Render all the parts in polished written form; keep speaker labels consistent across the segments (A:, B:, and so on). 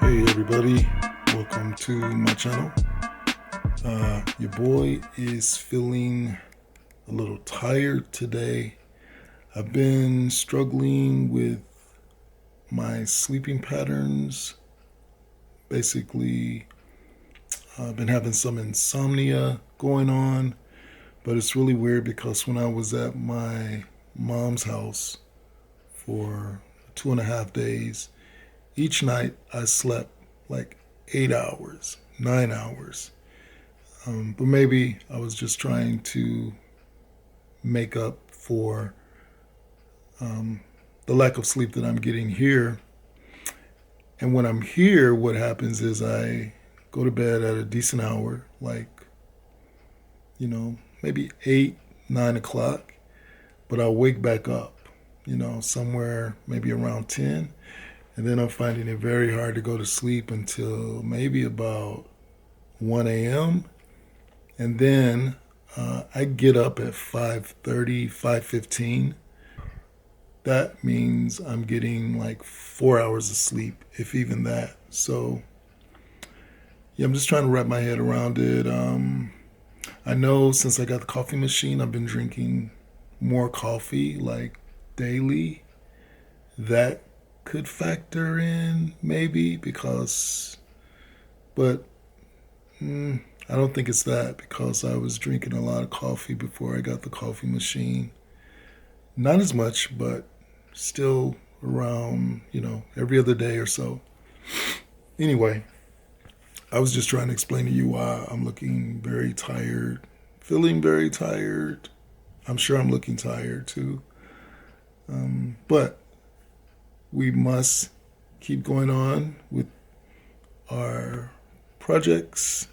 A: Hey everybody, welcome to my channel. Your boy is feeling a little tired today. I've been struggling with my sleeping patterns. Basically, I've been having some insomnia going on, but it's really weird because when I was at my mom's house for 2.5 days, each night I slept like 8 hours, 9 hours. But maybe I was just trying to make up for the lack of sleep that I'm getting here. And when I'm here, what happens is I go to bed at a decent hour, like, maybe 8, 9 o'clock, but I'll wake back up, somewhere maybe around 10. And then I'm finding it very hard to go to sleep until maybe about 1 a.m. And then I get up at 5:30, 5:15. That means I'm getting like 4 hours of sleep, if even that. So, yeah, I'm just trying to wrap my head around it. I know since I got the coffee machine, I've been drinking more coffee, like daily. That could factor in, maybe, but I don't think it's that because I was drinking a lot of coffee before I got the coffee machine. Not as much, but still around, every other day or so. Anyway, I was just trying to explain to you why I'm looking very tired, feeling very tired. I'm sure I'm looking tired too. But we must keep going on with our projects.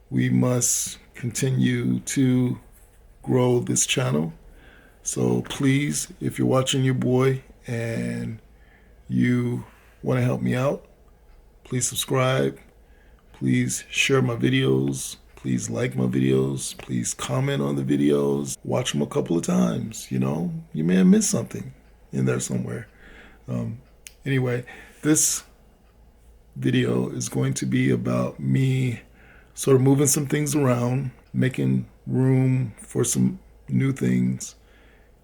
A: We must continue to grow this channel. So please, if you're watching your boy and you want to help me out, please subscribe. Please share my videos. Please like my videos. Please comment on the videos. Watch them a couple of times. You may have missed something in there somewhere. Anyway, this video is going to be about me sort of moving some things around, making room for some new things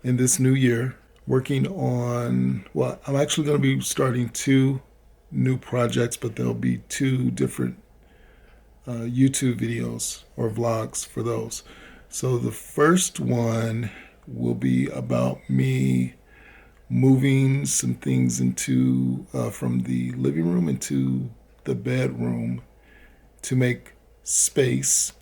A: in this new year, working on, well, I'm actually going to be starting 2 new projects, but there'll be 2 different YouTube videos or vlogs for those. So the first one will be about me moving some things into from the living room into the bedroom to make space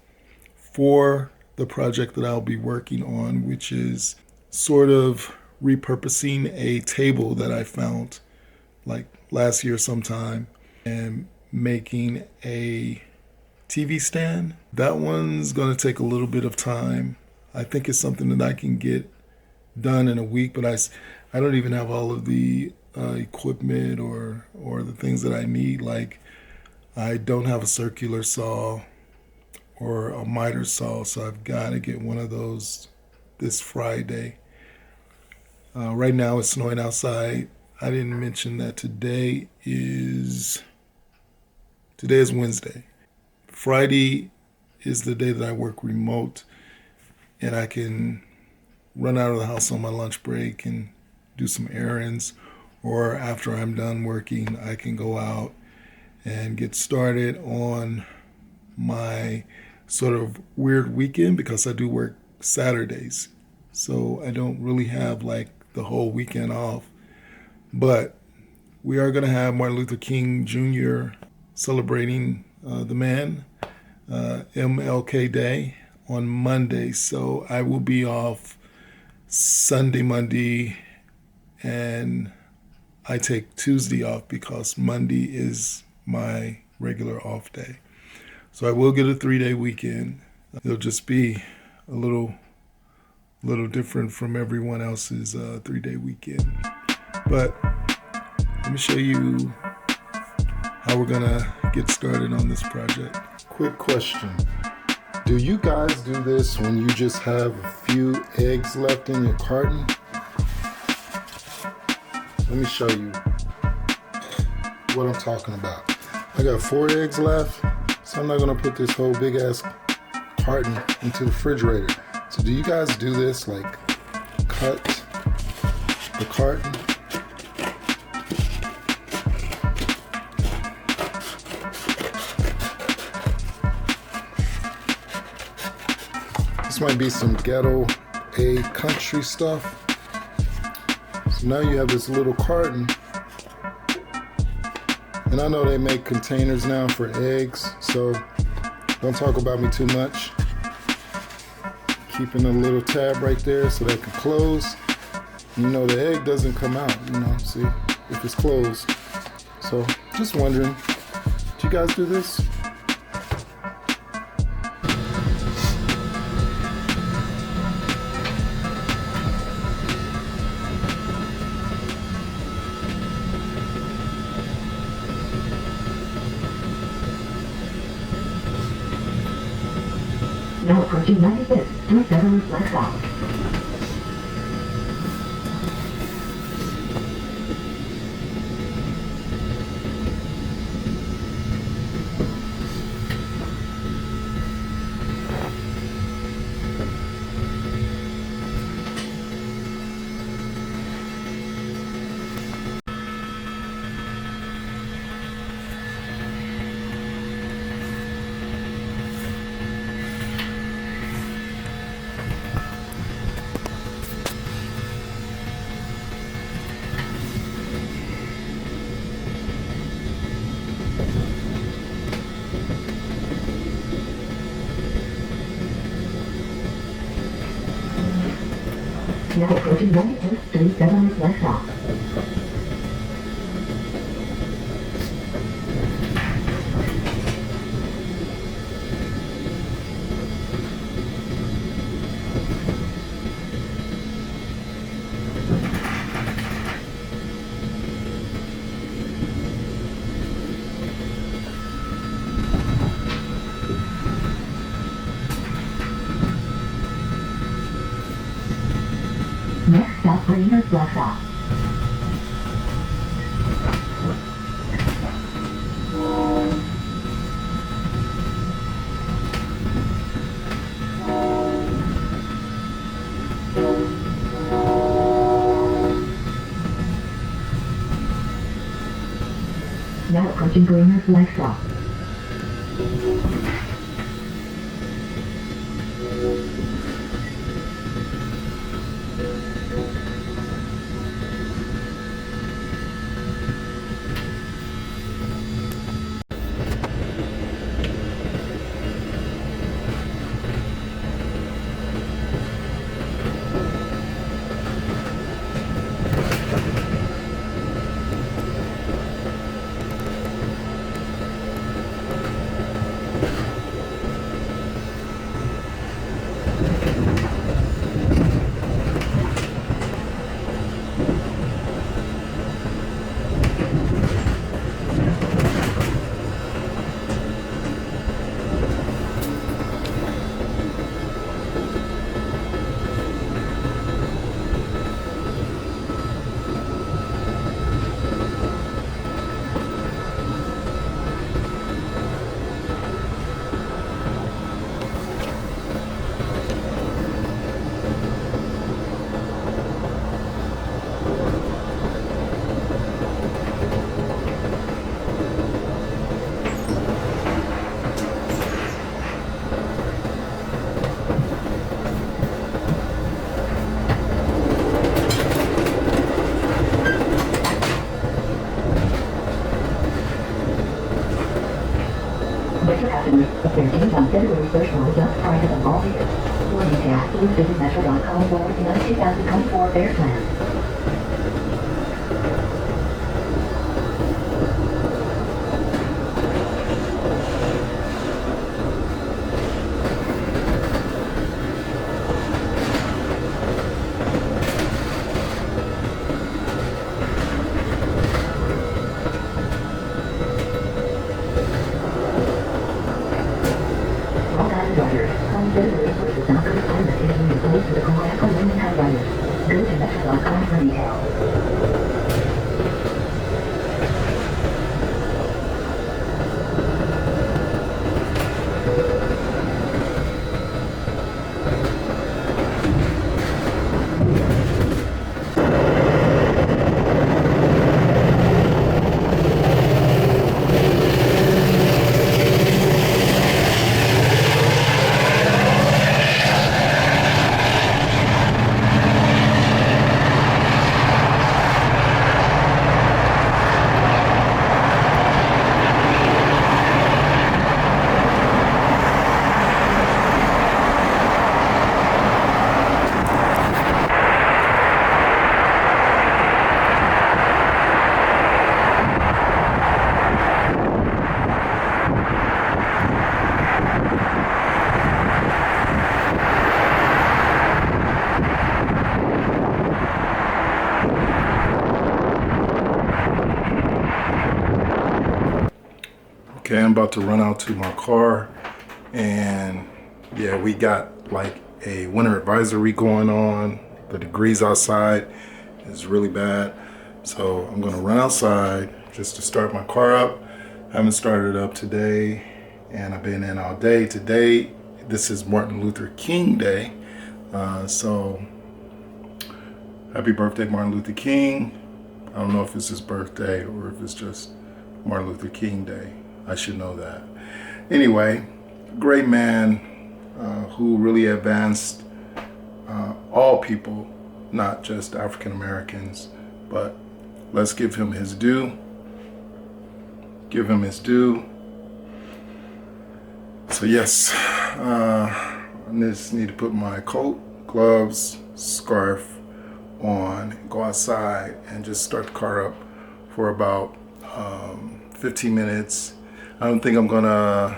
A: for the project that I'll be working on, which is sort of repurposing a table that I found like last year sometime and making a TV stand. That one's going to take a little bit of time. I think it's something that I can get done in a week, but I don't even have all of the equipment or the things that I need. Like, I don't have a circular saw or a miter saw, so I've got to get one of those this Friday. Right now it's snowing outside. I didn't mention that today is Wednesday. Friday is the day that I work remote, and I can run out of the house on my lunch break and do some errands, or after I'm done working, I can go out and get started on my sort of weird weekend because I do work Saturdays. So I don't really have like the whole weekend off. But we are going to have Martin Luther King Jr. celebrating the man, MLK Day, on Monday. So I will be off Sunday, Monday, and I take Tuesday off because Monday is my regular off day. So I will get a 3-day weekend. It'll just be a little different from everyone else's 3-day weekend. But let me show you how we're gonna get started on this project. Quick question. Do you guys do this when you just have a few eggs left in your carton? Let me show you what I'm talking about. I got 4 eggs left, so I'm not gonna put this whole big ass carton into the refrigerator. So do you guys do this, like cut the carton? This might be some ghetto egg country stuff. So now you have this little carton. And I know they make containers now for eggs, so don't talk about me too much. Keeping a little tab right there so that can close. You know, the egg doesn't come out, see, if it's closed. So just wondering, do you guys do this?
B: Now approaching 95th through Beverly Flex South. Now approaching 95th through Beverly Flex South. Next stop, Greeners Flex South. Now approaching Greeners Flex South. Fairchild on February 1st will adjust prices of all tickets. For details, please visit metro.com/2024 fare plan. February 1st is not good time that is being replaced with a correct limited time riders. Go to metro.com for details.
A: Okay, I'm about to run out to my car, and yeah, we got like a winter advisory going on. The degrees outside is really bad, so I'm gonna run outside just to start my car up. I haven't started it up today, and I've been in all day. Today, this is Martin Luther King Day, so happy birthday, Martin Luther King. I don't know if it's his birthday or if it's just Martin Luther King Day. I should know that. Anyway, great man who really advanced all people, not just African Americans, but let's give him his due. Give him his due. So yes, I just need to put my coat, gloves, scarf on, go outside and just start the car up for about 15 minutes. I don't think I'm gonna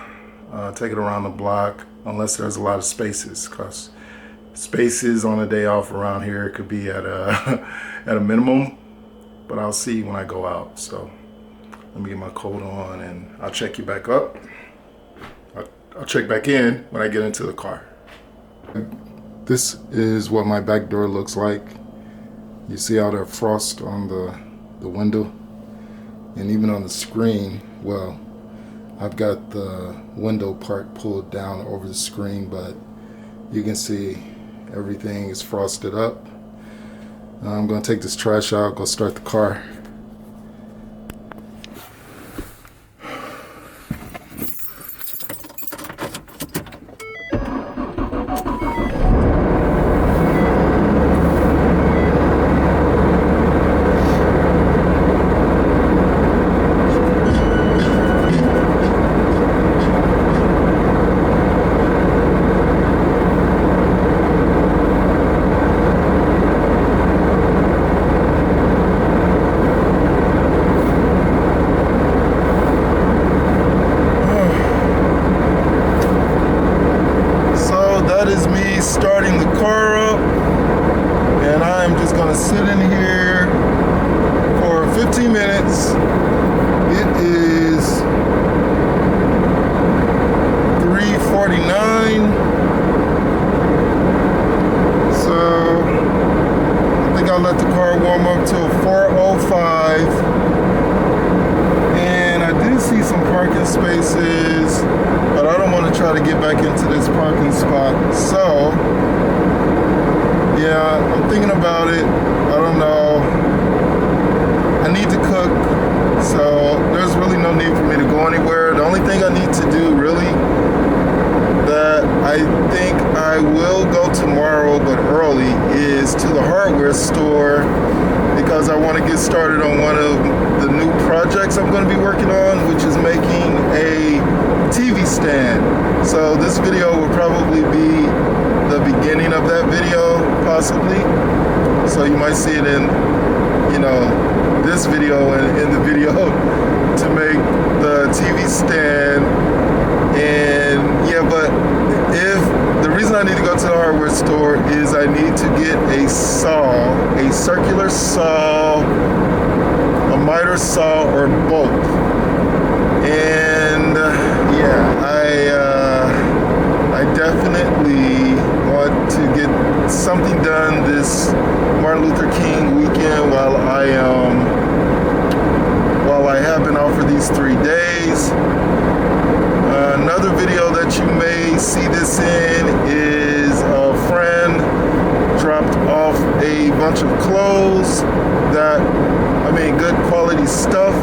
A: take it around the block unless there's a lot of spaces, because spaces on a day off around here could be at a at a minimum, but I'll see when I go out. So let me get my coat on and I'll check you back up. I'll check back in when I get into the car. This is what my back door looks like. You see all that frost on the window, and even on the screen. Well, I've got the window part pulled down over the screen, but you can see everything is frosted up. I'm gonna take this trash out, go start the car. Starting the car up, and I'm just gonna sit in here for 15 minutes. It is 3:49, so I think I'll let the car warm up till 4:05. And I do see some parking spaces, but I don't want to try to get back into this parking spot. So yeah, I'm thinking about it. I don't know. I need to cook, so there's really no need for me to go anywhere. The only thing I need to do, really, that I think I will go tomorrow, but early, is to the hardware store, because I want to get started on one of the new projects I'm going to be working on, which is making a TV stand. So this video will probably be the beginning of that video, possibly. So you might see it in, this video and in the video to make the TV stand. And yeah, but if the reason I need to go to the hardware store is I need to get a saw, a circular saw, a miter saw, or both. And yeah, I definitely want to get something done this Martin Luther King weekend while I have been off for these 3 days. Another video that you may see this in is a friend dropped off a bunch of clothes good quality stuff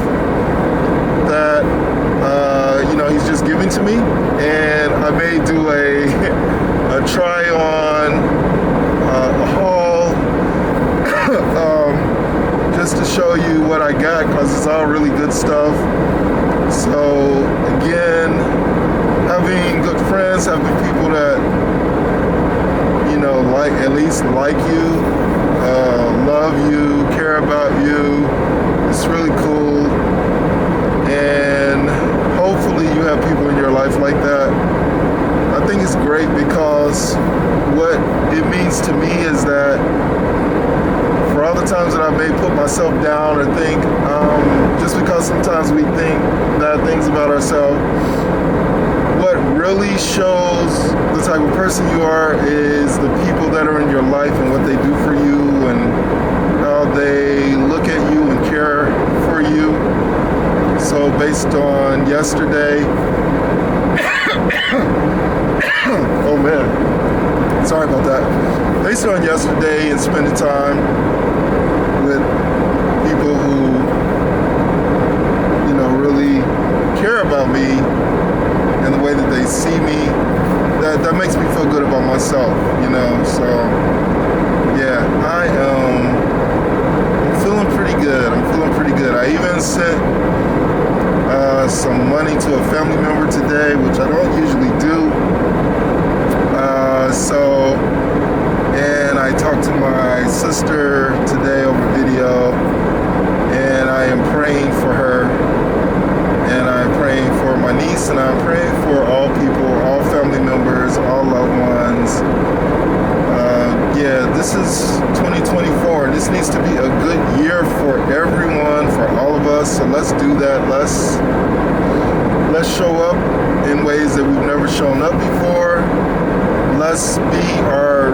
A: that he's just giving to me, and I may do a try on, a haul, just to show you what I got, because it's all really good stuff. So again, having good friends, having people that at least like you, love you, care about you, it's really cool. And hopefully you have people in your life like that. I think it's great, because what it means to me is that for all the times that I may put myself down or think, just because sometimes sometimes we think bad things about ourselves. What really shows the type of person you are is the people that are in your life and what they do for you and how they look at you and care for you. So based on yesterday, oh man, sorry about that. Based on yesterday and spending time with people who, really care about me and the way that they see me, that makes me feel good about myself, So, yeah, I'm feeling pretty good. I even sent some money to a family member today, which I don't usually do. And I talked to my sister today over video, and I am praying for her, and I'm praying for my niece, and I'm praying for all people, all family members, all loved ones. This is 2024, and this needs to be a good year for everyone, for all of us. So let's do that. Let's show up in ways that we've never shown up before. Let's be our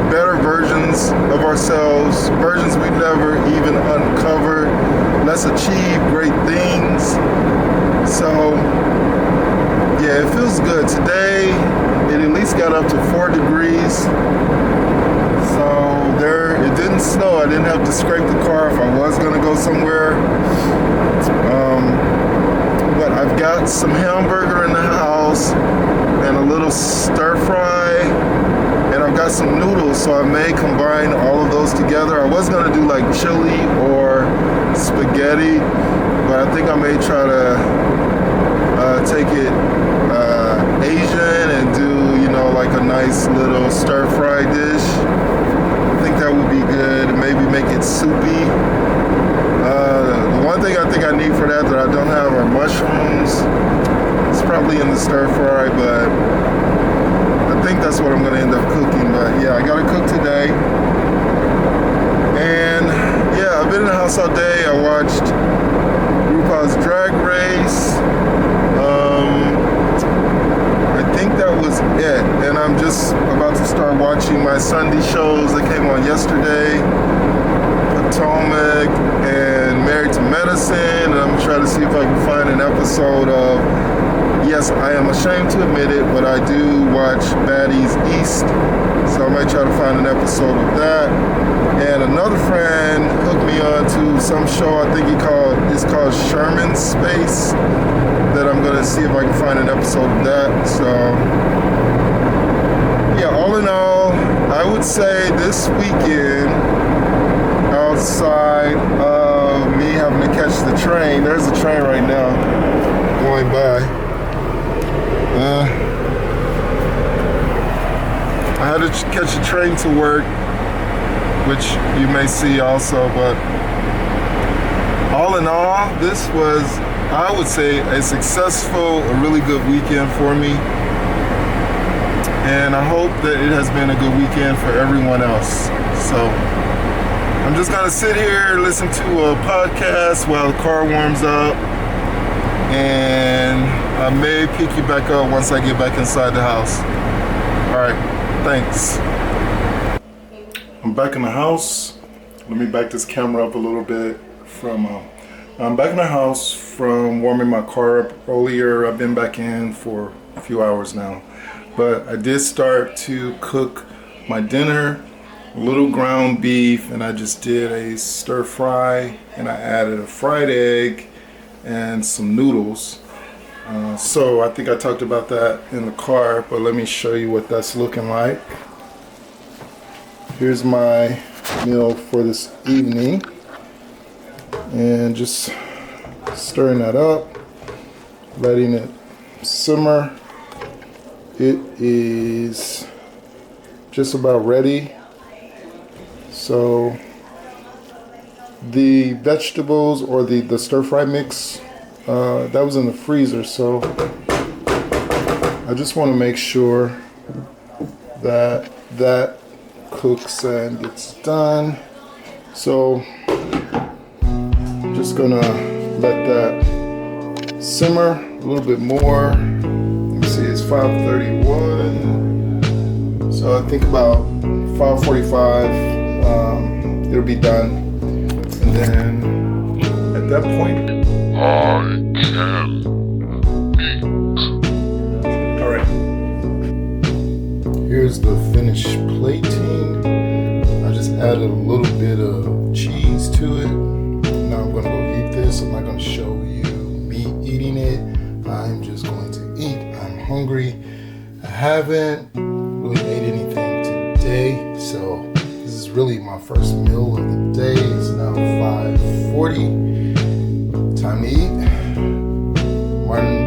A: better versions of ourselves, versions we've never even uncovered. Let's achieve great things. So, yeah, it feels good. Today, it at least got up to 4 degrees. So it didn't snow. I didn't have to scrape the car if I was going to go somewhere. But I've got some hamburger in the house and a little stir fry, and I've got some noodles, so I may combine all of those together. I was going to do like chili or spaghetti, but I think I may try to take it Asian and do, like a nice little stir fry dish. I think that would be good, and maybe make it soupy. The one thing I think I need for that I don't have are mushrooms. It's probably in the stir fry, but I think that's what I'm going to end up cooking. But yeah, I got to cook today. And yeah, I've been in the house all day. I watched RuPaul's Drag Race. I think that was it. And I'm just about to start watching my Sunday shows that came on yesterday. Potomac and Married to Medicine. And I'm going to try to see if I can find an episode of, yes, I am ashamed to admit it, but I do watch Baddies East. So I might try to find an episode of that. And another friend hooked me on to some show I think it's called Sherman's Space, that I'm going to see if I can find an episode of that. So, yeah, all in all, I would say this weekend, outside of me having to catch the train, there's a train right now going by. I had to catch a train to work, which you may see also, but all in all, this was, I would say, a successful, a really good weekend for me. And I hope that it has been a good weekend for everyone else. So I'm just gonna sit here and listen to a podcast while the car warms up. And I may pick you back up once I get back inside the house. All right, thanks. I'm back in the house. Let me back this camera up a little bit I'm back in the house from warming my car up earlier. I've been back in for a few hours now. But I did start to cook my dinner, a little ground beef, and I just did a stir fry, and I added a fried egg and some noodles. So I think I talked about that in the car, but let me show you what that's looking like. Here's my meal for this evening, and just stirring that up, letting it simmer. It is just about ready. So the vegetables or the stir fry mix, that was in the freezer, so I just want to make sure that that cooks and gets done. So I'm just gonna let that simmer a little bit more. Let me see, it's 5:31. So I think about 5:45, it'll be done. And then at that point, I can eat. All right. Here's the finished plating. I just added a little bit of cheese to it. Now I'm gonna go eat this. I'm not gonna show you me eating it. I'm just going to eat. I'm hungry. I haven't really ate anything today, so this is really my first meal of the day. It's now 5:40. Time to eat. Martin